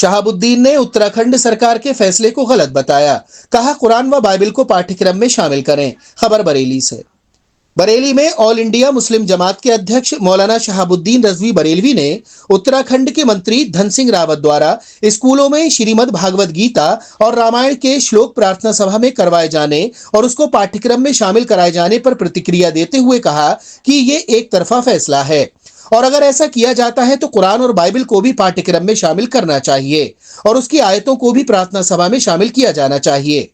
शहाबुद्दीन ने उत्तराखंड सरकार के फैसले को गलत बताया। कहा, कुरान व बाइबल को पाठ्यक्रम में शामिल करें। खबर बरेली से। बरेली में ऑल इंडिया मुस्लिम जमात के अध्यक्ष मौलाना शहाबुद्दीन रजवी बरेलवी ने उत्तराखंड के मंत्री धन सिंह रावत द्वारा स्कूलों में श्रीमद् भागवत गीता और रामायण के श्लोक प्रार्थना सभा में करवाए जाने और उसको पाठ्यक्रम में शामिल कराए जाने पर प्रतिक्रिया देते हुए कहा कि ये एक तरफा फैसला है और अगर ऐसा किया जाता है तो कुरान और बाइबल को भी पाठ्यक्रम में शामिल करना चाहिए और उसकी आयतों को भी प्रार्थना सभा में शामिल किया जाना चाहिए।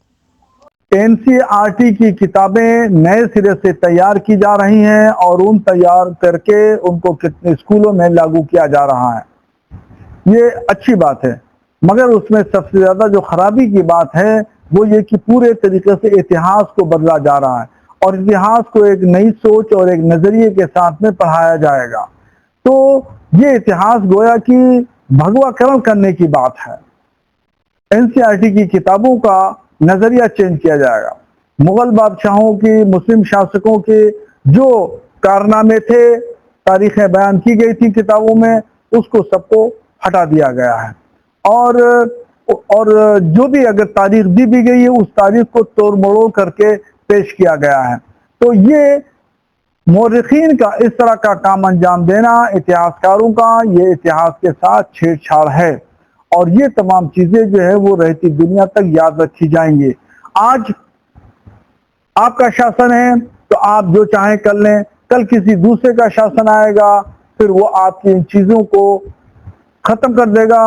एनसीईआरटी की किताबें नए सिरे से तैयार की जा रही हैं और उन तैयार करके उनको कितने स्कूलों में लागू किया जा रहा है। ये अच्छी बात है, मगर उसमें सबसे ज्यादा जो खराबी की बात है वो ये कि पूरे तरीके से इतिहास को बदला जा रहा है और इतिहास को एक नई सोच और एक नजरिए के साथ में पढ़ाया जाएगा। तो ये इतिहास गोया कि भगवाकरण करने की बात है। एनसीईआरटी की किताबों का नजरिया चेंज किया जाएगा। मुगल बादशाहों की, मुस्लिम शासकों के जो कारनामे थे, तारीखें बयान की गई थी किताबों में, उसको सबको हटा दिया गया है और जो भी अगर तारीख दी भी गई है उस तारीख को तोड़ मरोड़ करके पेश किया गया है। तो ये मौरखीन का इस तरह का काम अंजाम देना, इतिहासकारों का, ये इतिहास के साथ छेड़छाड़ है और ये तमाम चीजें जो है वो रहती दुनिया तक याद रखी जाएंगी। आज आपका शासन है तो आप जो चाहें कर लें, कल किसी दूसरे का शासन आएगा, फिर वो आपकी इन चीजों को खत्म कर देगा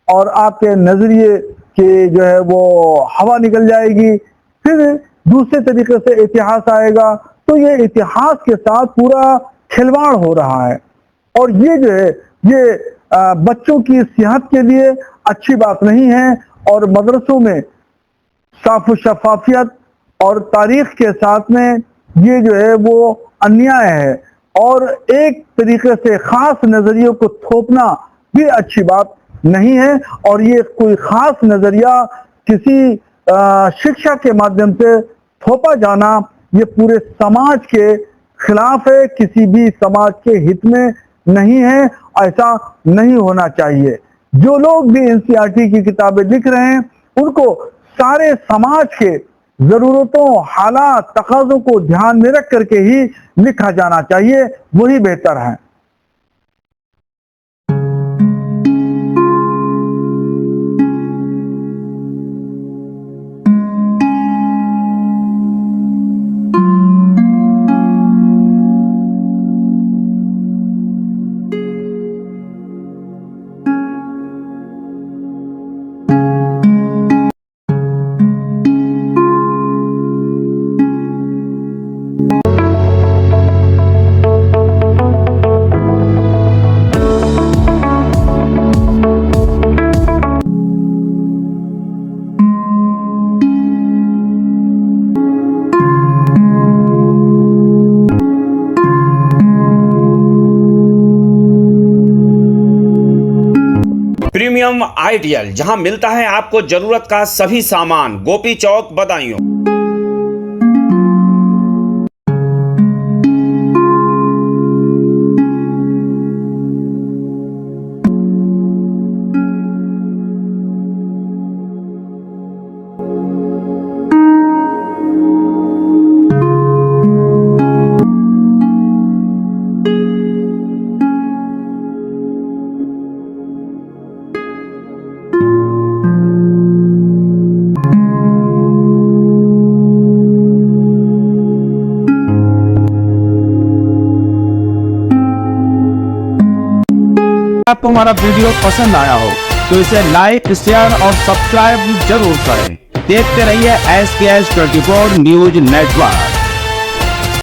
और आपके नजरिए की जो है वो हवा निकल जाएगी। फिर दूसरे तरीके से इतिहास आएगा। तो ये इतिहास के साथ पूरा खिलवाड़ हो रहा है और ये जो है ये बच्चों की सेहत के लिए अच्छी बात नहीं है और मदरसों में साफ शफाफियत और तारीख के साथ में ये जो है वो अन्याय है और एक तरीके से खास नजरियों को थोपना भी अच्छी बात नहीं है और ये कोई खास नजरिया किसी शिक्षा के माध्यम से थोपा जाना ये पूरे समाज के खिलाफ है, किसी भी समाज के हित में नहीं है। ऐसा नहीं होना चाहिए। जो लोग भी एनसीईआरटी की किताबें लिख रहे हैं उनको सारे समाज के जरूरतों, हालात, तकाज़ों को ध्यान में रख करके ही लिखा जाना चाहिए, वही बेहतर है। प्रीमियम आइडियल, जहां मिलता है आपको जरूरत का सभी सामान, गोपी चौक, बदायूं। आपको हमारा वीडियो पसंद आया हो तो इसे लाइक, शेयर और सब्सक्राइब जरूर करें। देखते रहिए SKS 24 न्यूज नेटवर्क।